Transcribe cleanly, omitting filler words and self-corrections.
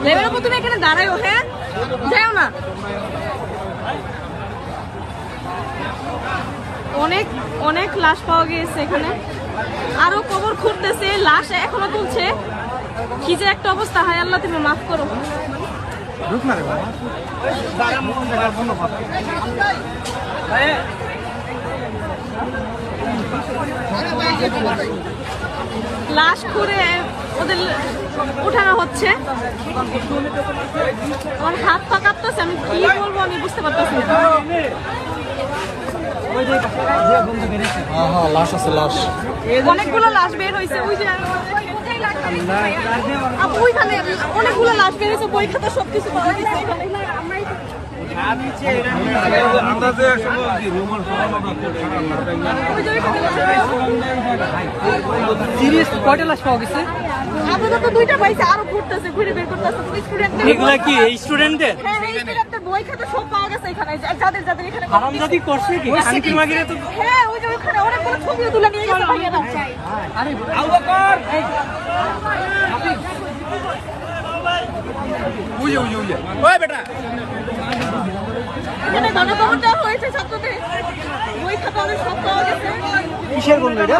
Level উপর তুমি এখানে দাঁড়াও, হ্যাঁ যাও না। অনেক অনেক লাশ পাওয়া গিয়েছে এখানে, আরো কবর খুঁড়তেছে, লাশ এখনো তুলছে। কি যে একটা অবস্থা, হায় আল্লাহ তুমি মাফ করো। লাশ খুঁড়ে ওদের উঠানো হচ্ছে। আমার হাত পা কাঁপতেছে, আমি কি বলবো আমি বুঝতে পারতেছি না। লাশ আছে, লাশ অনেকগুলো লাশ বের হয়েছে, ওই যে ওইখানে অনেকগুলো লাশ বের হয়েছে, বই খাতা সবকিছু পাওয়া গেছে এখানে। কয়টা লাশ পাওয়া গেছে? আপাতত দুইটা পাইছে, আরো ঘুরতেছে, ঘুরে বের করতেছে। এগুলা কি এই স্টুডেন্টদের? হ্যাঁ, এই স্টুডেন্টদের বই খাতা সব পাওয়া গেছে এখানে, যাদের যাদের এখানে হারামজাদি করছে কি? শান্তির মাগিরে তো হ্যাঁ, ওই যে ওখানে অনেকগুলো ছবিও তুলে নিয়ে গেছে ভাইয়ারা। আরে আবু বকর ওই বেটা এখানে গণকবর দেওয়া হয়েছে ছাত্রদের, বই খাতা ওদের সব পাওয়া গেছে। কিসের বন্ধু এটা?